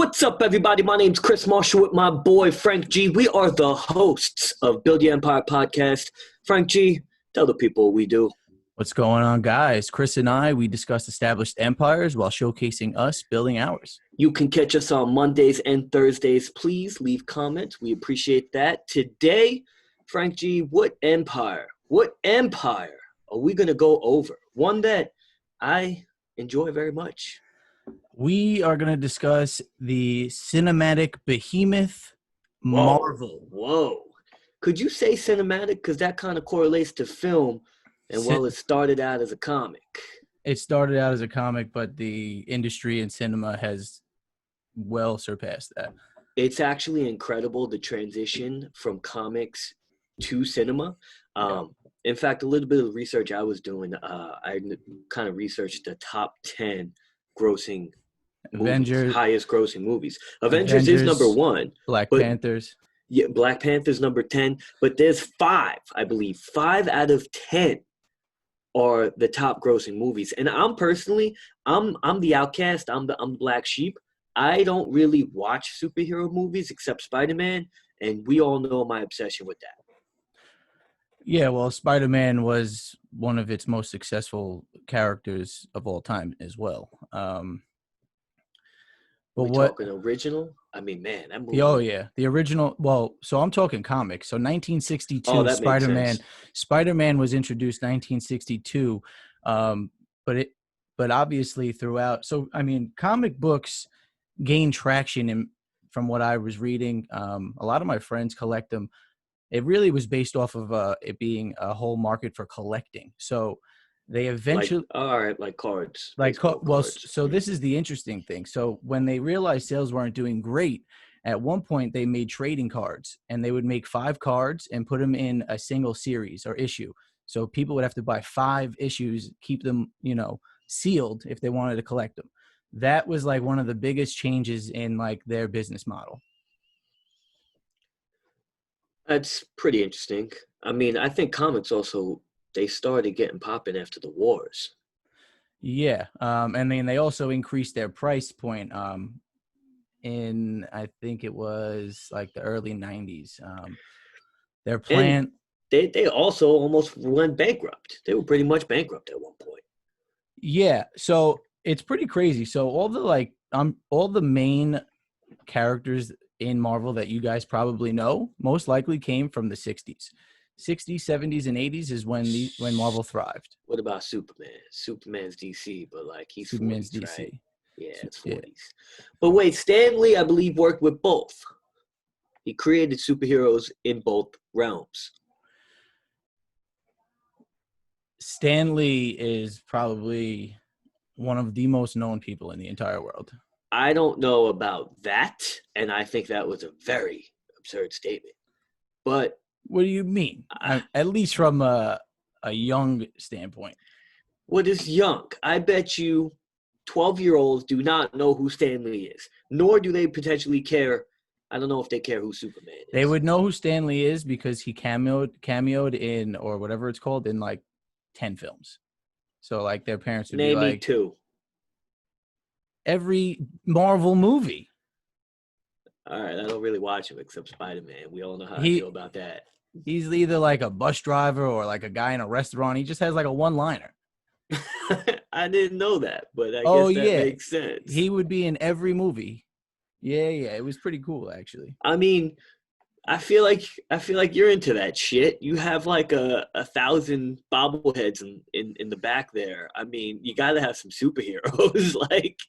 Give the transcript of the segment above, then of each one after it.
What's up, everybody? My name's Chris Marshall with my boy Frank G. We are the hosts of Build Your Empire podcast. Frank G, tell the people what we do. What's going on, guys? Chris and I, we discuss established empires while showcasing us building ours. You can catch us on Mondays and Thursdays. Please leave comments. We appreciate that. Today, Frank G, what empire are we going to go over? One that I enjoy very much. We are going to discuss the cinematic behemoth Marvel. Whoa. Could you say cinematic? Because that kind of correlates to film. And it started out as a comic. It started out as a comic, but the industry in cinema has well surpassed that. It's actually incredible, the transition from comics to cinema. In fact, a little bit of research I was doing, I kind of researched the top 10 grossing movies, highest grossing movies. Avengers is number one. Black Panthers. Yeah, Black Panther's number 10. But there's 5, I believe. 5 out of 10 are the top grossing movies. And I'm personally, I'm the outcast. I'm the black sheep. I don't really watch superhero movies except Spider-Man, and we all know my obsession with that. Yeah, well, Spider-Man was one of its most successful characters of all time as well. But what talking original? I mean, man, that movie. Oh yeah, the original. Well, so I'm talking comics. So 1962, Spider-Man was introduced 1962, but obviously throughout. So I mean, comic books gained traction from what I was reading. A lot of my friends collect them. It really was based off of it being a whole market for collecting. So they eventually like cards. So this is the interesting thing. So when they realized sales weren't doing great, at one point they made trading cards, and they would make 5 cards and put them in a single series or issue. So people would have to buy 5 issues, keep them, sealed if they wanted to collect them. That was like one of the biggest changes in like their business model. That's pretty interesting. I mean, I think comics also, they started getting popping after the wars. Yeah. And then they also increased their price point in, I think it was like the early 90s. Their plan. And they also almost went bankrupt. They were pretty much bankrupt at one point. Yeah. So it's pretty crazy. So all the main characters in Marvel that you guys probably know most likely came from the 60s. 60s, 70s, and 80s is when Marvel thrived. What about Superman? Superman's DC, but like he's Superman's 40s, DC. Right? Yeah, it's 40s. Yeah. But wait, Stan Lee, I believe, worked with both. He created superheroes in both realms. Stan Lee is probably one of the most known people in the entire world. I don't know about that, and I think that was a very absurd statement. But what do you mean? At least from a young standpoint. What is young? I bet you 12-year-olds do not know who Stan Lee is, nor do they potentially care. I don't know if they care who Superman is. They would know who Stan Lee is because he cameoed in, or whatever it's called, in like 10 films. So like their parents would be like, name me 2. Every Marvel movie. All right, I don't really watch him except Spider-Man. We all know how I feel about that. He's either like a bus driver or like a guy in a restaurant. He just has like a one-liner. I didn't know that, but I guess that makes sense. He would be in every movie. Yeah, it was pretty cool actually. I mean, I feel like you're into that shit. You have like a 1,000 bobbleheads in the back there. I mean, you got to have some superheroes. Like,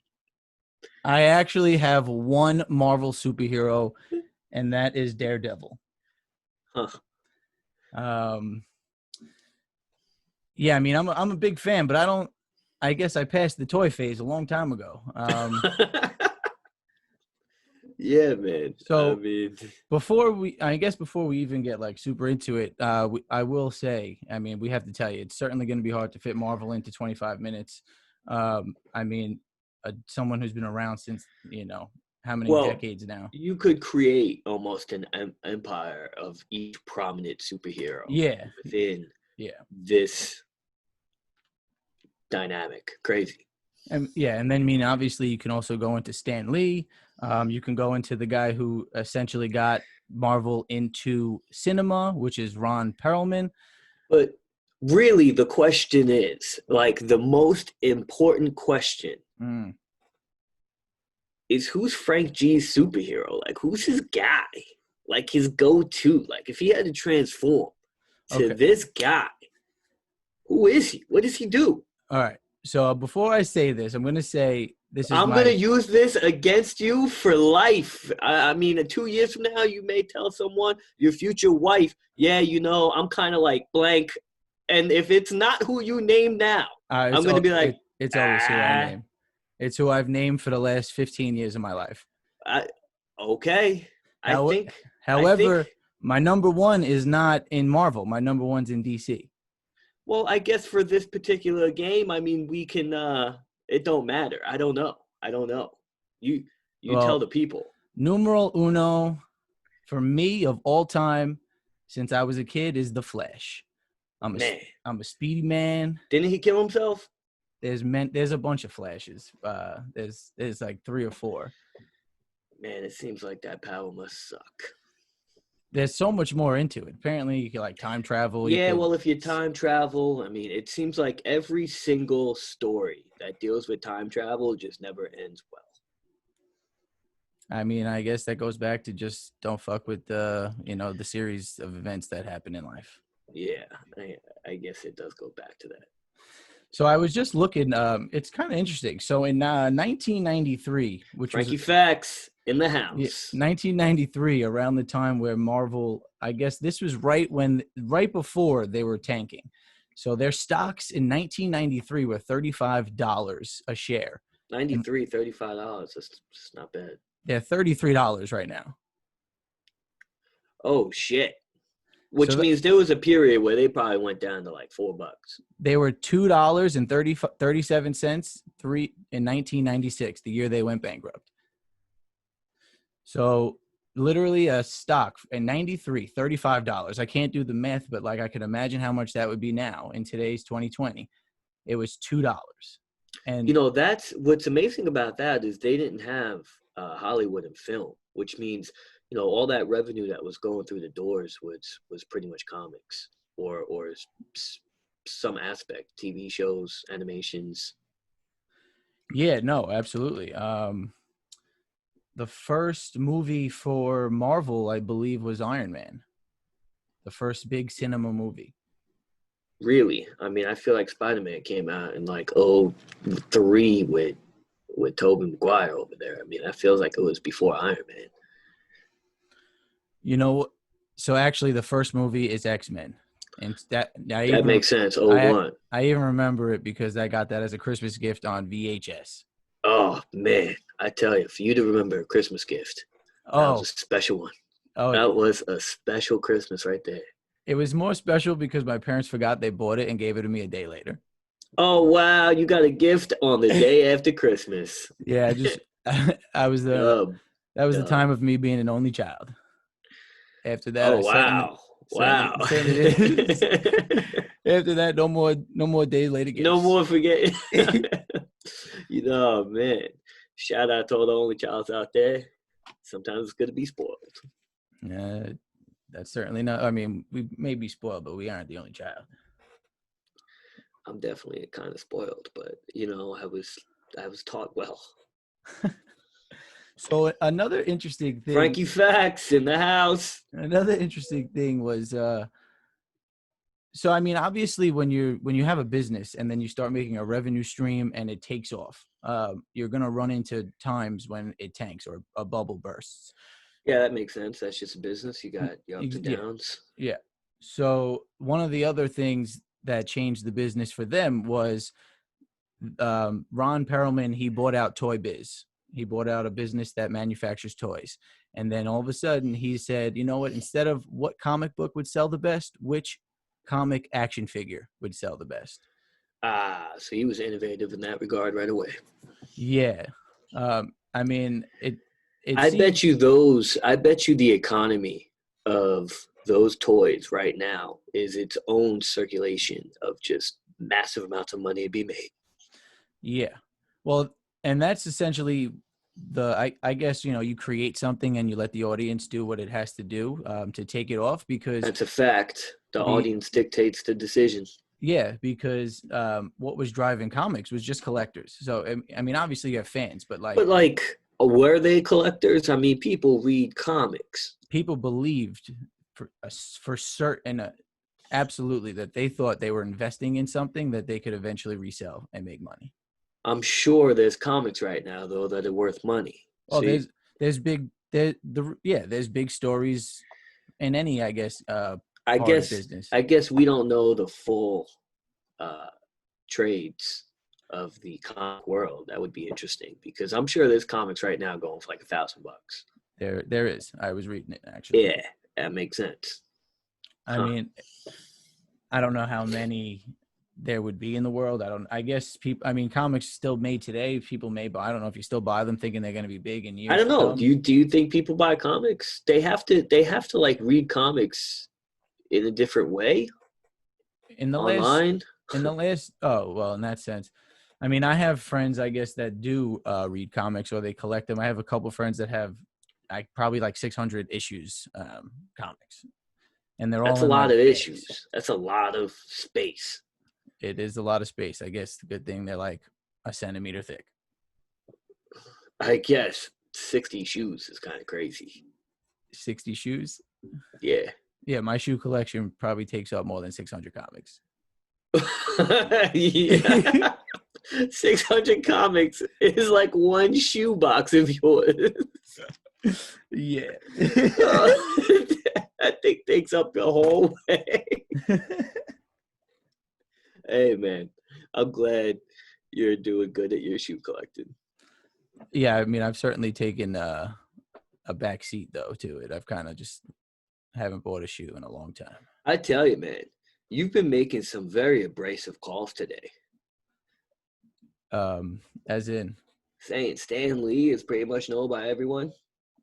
I actually have one Marvel superhero, and that is Daredevil. Huh. Yeah, I mean, I'm a big fan, but I guess I passed the toy phase a long time ago. Yeah, man. So before we even get like super into it, I will say, I mean, we have to tell you, it's certainly going to be hard to fit Marvel into 25 minutes. I mean, someone who's been around since, how many decades now? You could create almost an empire of each prominent superhero. Yeah. Within this dynamic. Crazy. And yeah, and then I mean, obviously, you can also go into Stan Lee. You can go into the guy who essentially got Marvel into cinema, which is Ron Perlman. But really, the question is, like, the most important question Mm. is who's Frank G's superhero? Like, who's his guy? Like, his go-to? Like, if he had to transform to Okay. this guy, who is he? What does he do? All right. So before I say this, I'm going to say this is I'm going to my use this against you for life. I mean, 2 years from now, you may tell someone, your future wife, yeah, you know, I'm kind of like blank. And if it's not who you name now, I'm going to be like, it's always who I ah, name. It's who I've named for the last 15 years of my life. okay. I How, think, I think, however, my number one is not in Marvel. My number one's in DC. well, I guess for this particular game, I mean, we can, it don't matter. I don't know. I don't know. You, you tell Well, the people. numeral uno for me of all time since I was a kid is The Flash. Man, I'm a speedy man. didn't he kill himself? There's a bunch of Flashes. There's like 3 or 4. Man, it seems like that power must suck. There's so much more into it. Apparently, you can like time travel. Yeah, well, if you time travel, I mean, it seems like every single story that deals with time travel just never ends well. I mean, I guess that goes back to just don't fuck with the series of events that happen in life. Yeah, I guess it does go back to that. So I was just looking. It's kind of interesting. So in 1993, which Frankie was Facts in the house. 1993, around the time where Marvel, I guess this was right before they were tanking. So their stocks in 1993 were $35 a share. 93, $35. That's not bad. They're $33 right now. Oh, shit. Which So means there was a period where they probably went down to like $4. they were $2.37 in 1996, the year they went bankrupt. So literally a stock in 93, $35. I can't do the math, but like I could imagine how much that would be now in today's 2020. It was $2. And You know, that's what's amazing about that is they didn't have Hollywood and film, which means, you know, all that revenue that was going through the doors was pretty much comics or some aspect, TV shows, animations. yeah, no, absolutely. The first movie for Marvel, I believe, was Iron Man. The first big cinema movie. Really, I mean, I feel like Spider-Man came out in like '03 with Tobey Maguire over there. I mean, that feels like it was before Iron Man. You know, so actually the first movie is X-Men. And that Makes sense. I, 01. I even remember it because I got that as a Christmas gift on VHS. Oh man, I tell you, for you to remember a Christmas gift, that was a special one. Oh, That was a special Christmas right there. it was more special because my parents forgot they bought it and gave it to me a day later. Oh wow, you got a gift on the day after Christmas. Yeah, that was the time of me being an only child. After that, Oh wow. Wow. certainly is. After that, no more days later gifts. No more forgetting. You know, man. Shout out to all the only childs out there. Sometimes it's good to be spoiled. That's certainly not. I mean, we may be spoiled, but we aren't the only child. I'm definitely kind of spoiled, but you know, I was taught well. So another interesting thing. Frankie Facts in the house. Another interesting thing was. So I mean, obviously, when you have a business and then you start making a revenue stream and it takes off, you're gonna run into times when it tanks or a bubble bursts. Yeah, that makes sense. That's just a business. You got your ups and downs. Yeah. So one of the other things that changed the business for them was Ron Perlman. He bought out Toy Biz. He bought out a business that manufactures toys. And then all of a sudden he said, you know what, instead of what comic book would sell the best, which comic action figure would sell the best? So he was innovative in that regard right away. Yeah. I mean, I bet you the economy of those toys right now is its own circulation of just massive amounts of money to be made. Yeah. Well, and that's essentially I guess, you create something and you let the audience do what it has to do to take it off because That's a fact. The the audience dictates the decisions. yeah, because what was driving comics was just collectors. So I mean, obviously you have fans, but like But like, were they collectors? I mean, people read comics. people believed for certain, absolutely, that they thought they were investing in something that they could eventually resell and make money. I'm sure there's comics right now though that are worth money. Oh, See, there's big there's big stories in any, I guess, I part of guess business. I guess we don't know the full uh, trades of the comic world. That would be interesting because I'm sure there's comics right now going for like $1,000. There is. I was reading it actually. Yeah, that makes sense. I mean, I don't know how many there would be in the world. I guess people. I mean, comics still made today. People may buy. I don't know if you still buy them, thinking they're going to be big in I years don't to know. come. Do you think people buy comics? They have to like read comics in a different way In the last, online. oh well, in that sense, I mean, I have friends, I guess, that do read comics or they collect them. I have a couple friends that have, probably like 600 issues comics, and they're That's all a in lot like of bags. issues. That's a lot of space. It is a lot of space. I guess the good thing they're like a centimeter thick. I guess 60 shoes is kind of crazy. 60 shoes. Yeah. Yeah, my shoe collection probably takes up more than 600 comics. Yeah. 600 comics is like one shoe box of yours. Yeah. That thing takes up the whole way. Hey, man, I'm glad you're doing good at your shoe collecting. Yeah, I mean, I've certainly taken a back seat though to it. I've kind of just haven't bought a shoe in a long time. I tell you, man, you've been making some very abrasive calls today. As in, Saying Stan Lee is pretty much known by everyone.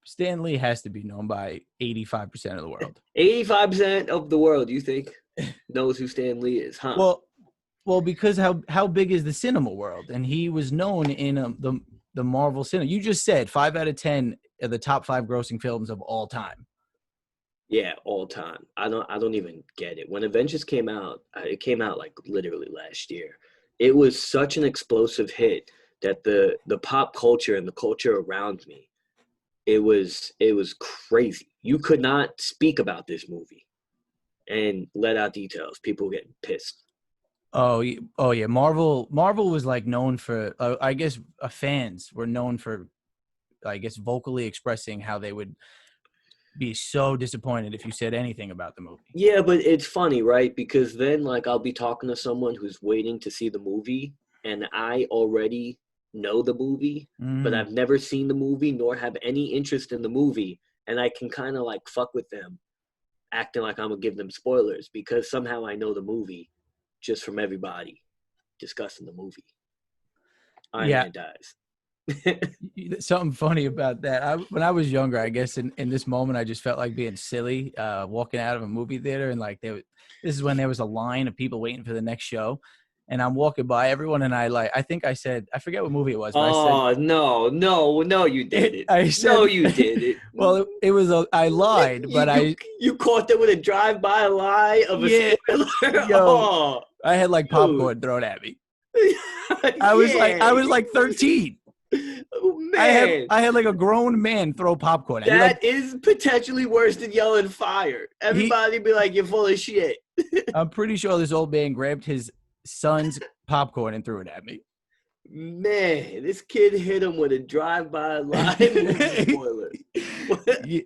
Stan Lee has to be known by 85% of the world. 85% of the world, you think, knows who Stan Lee is, huh? Well, because how big is the cinema world? And he was known in the Marvel cinema. You just said 5 out of 10 of the top 5 grossing films of all time. Yeah, all time. I don't even get it. When Avengers came out, it came out like literally last year. It was such an explosive hit that the pop culture and the culture around me, it was crazy. You could not speak about this movie and let out details. People getting pissed. Oh yeah. Marvel was like known for, I guess, fans were known for, I guess, vocally expressing how they would be so disappointed if you said anything about the movie. Yeah, but it's funny, right? Because then, like, I'll be talking to someone who's waiting to see the movie, and I already know the movie, but I've never seen the movie nor have any interest in the movie, and I can kind of like fuck with them, acting like I'm gonna give them spoilers because somehow I know the movie just from everybody discussing the movie. Iron Yeah. Man dies. Something funny about that. When I was younger, I guess in this moment, I just felt like being silly, walking out of a movie theater, and like this is when there was a line of people waiting for the next show, and I'm walking by everyone, and I think I said, I forget what movie it was, but I said, Oh no, you did it. I said, No, you did it. well, it was I lied, but you caught them with a drive-by lie of a yeah, spoiler. yo, Oh, I had like dude. popcorn thrown at me. I Yeah. was like 13. Oh, man, I had like a grown man throw popcorn at me. that is potentially worse than yelling fire. Everybody be like, "You're full of shit." I'm pretty sure this old man grabbed his son's popcorn and threw it at me. Man, this kid hit him with a drive-by lie movie spoiler.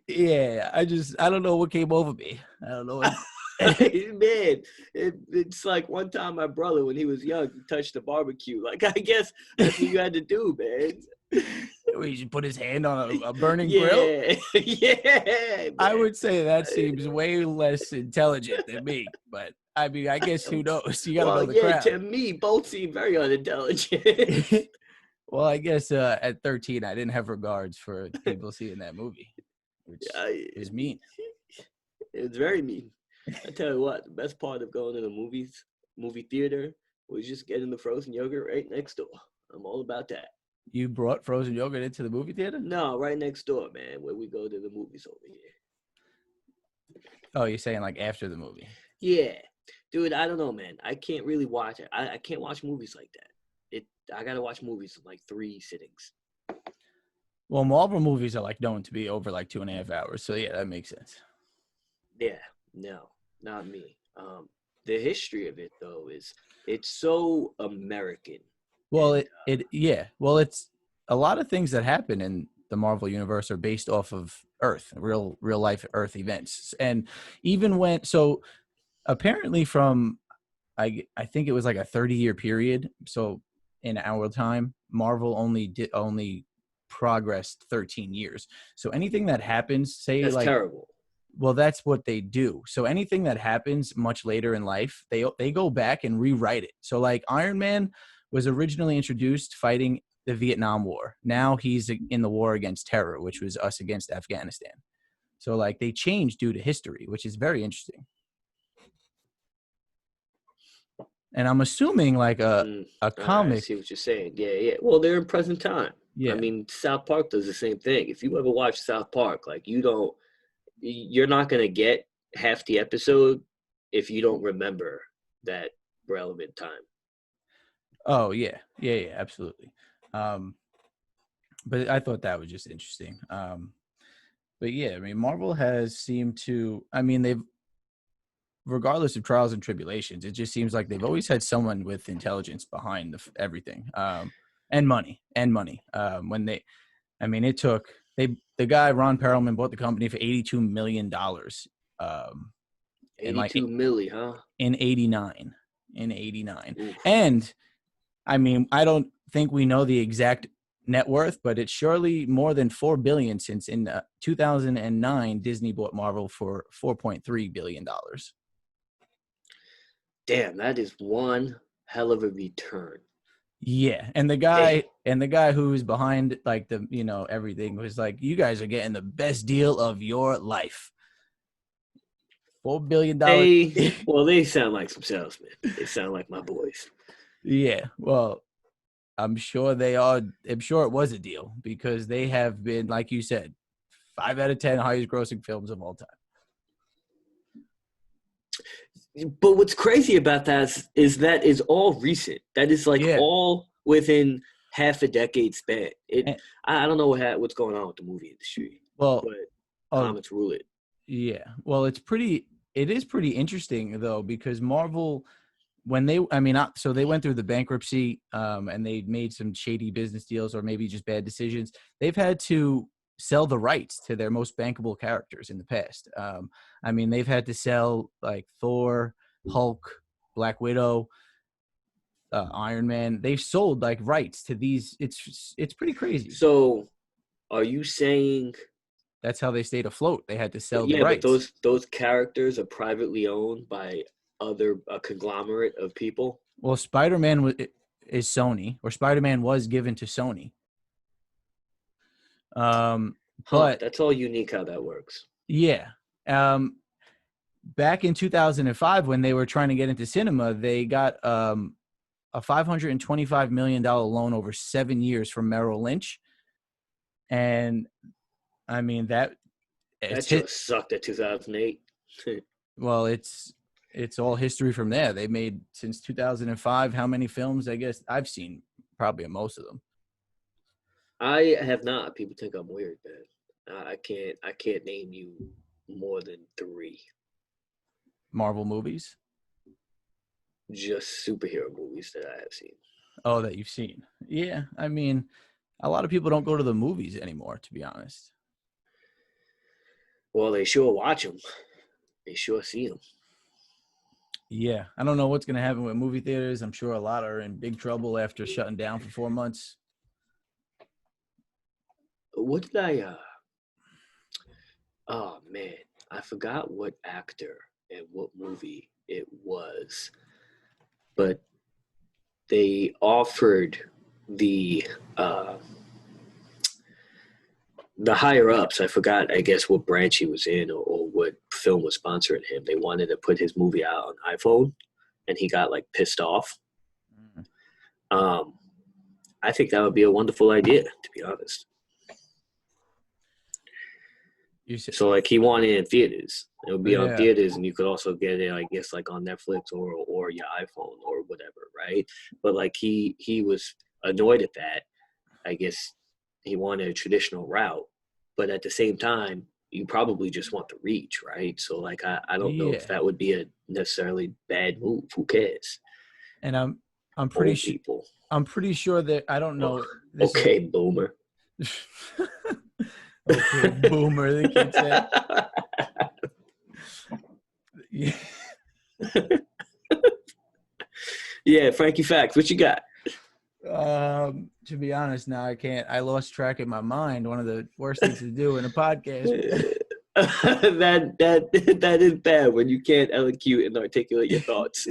Yeah, I don't know what came over me. I don't know. Man, it's like one time my brother, when he was young, he touched the barbecue. Like, I guess that's what you had to do, man. He should put his hand on a burning grill. Yeah, man. I would say that seems way less intelligent than me, but I mean, I guess who knows? You got to know the crowd. To me, both seem very unintelligent. Well, I guess at 13, I didn't have regards for people seeing that movie, which is mean. It's very mean. I tell you what, the best part of going to the movie theater was just getting the frozen yogurt right next door. I'm all about that. You brought frozen yogurt into the movie theater? No, right next door, man, where we go to the movies over here. Oh, you're saying like after the movie? Yeah. Dude, I don't know, man. I can't really watch it. I can't watch movies like that. I gotta watch movies in like 3 sittings. Well, Marvel movies are like known to be over like 2.5 hours. So yeah, that makes sense. Yeah, no, not me. The history of it though is it's so American. Well, And, Well, it's a lot of things that happen in the Marvel universe are based off of Earth, real life Earth events. And even when apparently from I think it was like a 30-year period. So in our time, Marvel only progressed 13 years. So anything that happens, say that's like terrible. well, that's what they do. So anything that happens much later in life, they go back and rewrite it. So like Iron Man was originally introduced fighting the Vietnam War. Now he's in the war against terror, which was us against Afghanistan. So like they changed due to history, which is very interesting. And I'm assuming like a comic. I see what you're saying. Yeah. Well, they're in present time. Yeah. I mean, South Park does the same thing. If you ever watch South Park, like you're not gonna get half the episode if you don't remember that relevant time. Oh yeah, absolutely. But I thought that was just interesting. But yeah, I mean, Marvel has seemed to. I mean, they've, regardless of trials and tribulations, it just seems like they've always had someone with intelligence behind everything, and money. When they, I mean, it took the guy Ron Perlman bought the company for $82 million. 82 milli, huh? In '89. Oof. And I mean, I don't think we know the exact net worth, but it's surely more than $4 billion since in 2009 Disney bought Marvel for $4.3 billion. Damn, that is one hell of a return. Yeah, and the guy who was behind like the everything was like, you guys are getting the best deal of your life. $4 billion. They sound like some salesmen. They sound like my boys. Yeah, well, I'm sure they are. I'm sure it was a deal because they have been, like you said, 5 out of 10 highest grossing films of all time. But what's crazy about that is that is all recent. That is like all within half a decade span. I don't know what's going on with the movie industry. Well, but comments rule it. Yeah. Well, it is pretty interesting though, because Marvel, so they went through the bankruptcy, and they made some shady business deals or maybe just bad decisions. They've had to sell the rights to their most bankable characters in the past. They've had to sell like Thor, Hulk, Black Widow, Iron Man. They've sold like rights to these. It's pretty crazy. So, are you saying that's how they stayed afloat? They had to sell the rights. But those characters are privately owned by a conglomerate of people. Well, Spider-Man is Sony, or Spider-Man was given to Sony. But that's all unique how that works. Yeah. Back in 2005, when they were trying to get into cinema, they got a $525 million loan over 7 years from Merrill Lynch. And I mean, that just sucked at 2008. Well, it's all history from there. They made, since 2005, how many films? I guess I've seen probably most of them. I have not. People think I'm weird, man. I can't name you more than 3 Marvel movies. Just superhero movies that I have seen. Oh, that you've seen. Yeah, I mean, a lot of people don't go to the movies anymore, to be honest. Well, they sure watch them. They sure see them. Yeah, I don't know what's going to happen with movie theaters. I'm sure a lot are in big trouble after shutting down for 4 months. What did I oh man, I forgot what actor and what movie it was, but they offered the higher ups, I forgot, I guess, what branch he was in or what film was sponsoring him. They wanted to put his movie out on iPhone, and he got like pissed off. I think that would be a wonderful idea, to be honest. So like he wanted it in theaters. It would be on theaters, and you could also get it, I guess, like on Netflix or your iPhone or whatever, right? But like he was annoyed at that. I guess he wanted a traditional route, but at the same time, you probably just want the reach, right? So like I don't know if that would be a necessarily bad move. Who cares? And I'm pretty sure people. I'm pretty sure that I don't know. Okay, boomer. Okay, boomer, the kid said. Yeah, Frankie Facts, what you got? To be honest, now I can't. I lost track in my mind. One of the worst things to do in a podcast. that is bad when you can't elocute and articulate your thoughts.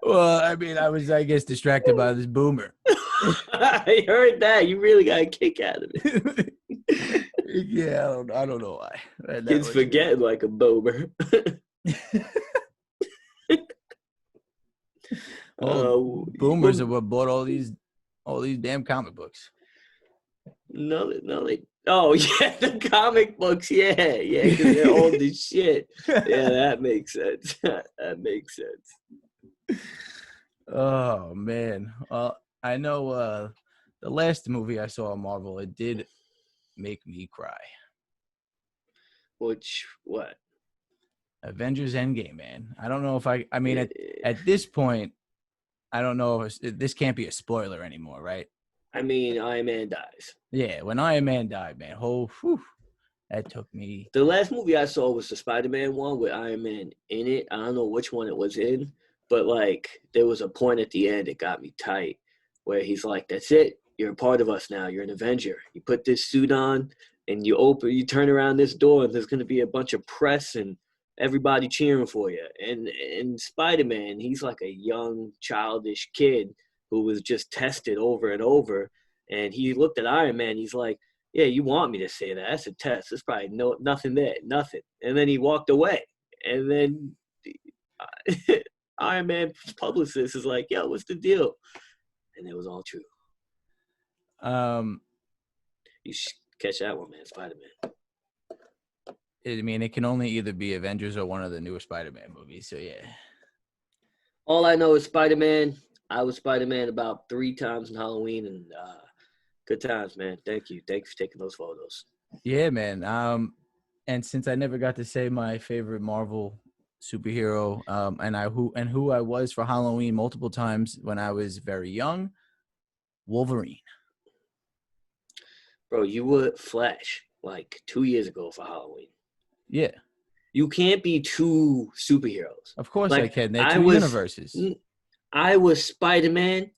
Well, I mean, I was, I guess, distracted by this boomer. I heard that. You really got a kick out of it. Yeah, I don't know why. Kids forgetting like a boomer. Boomers are what bought all these damn comic books. No, they. Oh yeah, the comic books. Yeah, because they're old as shit. Yeah, that makes sense. That makes sense. Oh man, I know the last movie I saw on Marvel, it did make me cry. What? Avengers Endgame, man. I don't know if I mean at this point, I don't know if this can't be a spoiler anymore, right? I mean, Iron Man dies. Yeah, when Iron Man died, man, that took me. The last movie I saw was the Spider-Man one with Iron Man in it. I don't know which one it was in, but like there was a point at the end that got me tight where he's like, "That's it. You're a part of us now. You're an Avenger. You put this suit on and you turn around this door and there's going to be a bunch of press and everybody cheering for you." And Spider-Man, he's like a young, childish kid who was just tested over and over. And he looked at Iron Man. He's like, "Yeah, you want me to say that? That's a test. There's probably nothing there, nothing." And then he walked away. And then Iron Man's publicist is like, "Yo, what's the deal?" And it was all true. You should catch that one, man. Spider-Man. I mean, it can only either be Avengers or one of the newer Spider-Man movies. So yeah. All I know is Spider-Man. I was Spider-Man about 3 times in Halloween, and good times, man. Thank you. Thanks for taking those photos. Yeah, man. And since I never got to say my favorite Marvel superhero, and who I was for Halloween multiple times when I was very young, Wolverine. Bro, you were Flash like 2 years ago for Halloween. Yeah. You can't be 2 superheroes. Of course like, I can. They're two universes. I was Spider-Man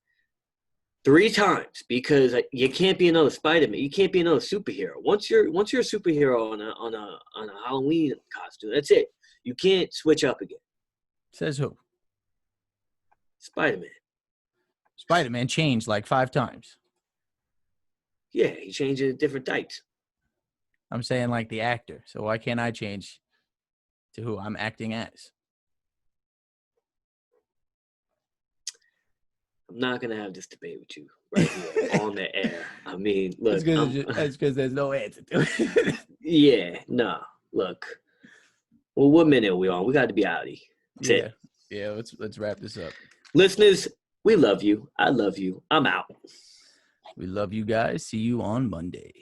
3 times because you can't be another Spider-Man. You can't be another superhero. Once you're a superhero on a Halloween costume, that's it. You can't switch up again. Says who? Spider-Man. Spider-Man changed like 5 times. Yeah, he changed it to different types. I'm saying like the actor. So why can't I change to who I'm acting as? I'm not going to have this debate with you right here on the air. I mean, look. That's because there's no answer to it. Yeah, no. Look. Well, what minute are we on? We got to be outie. That's it. Yeah, let's wrap this up. Listeners, we love you. I love you. I'm out. We love you guys. See you on Monday.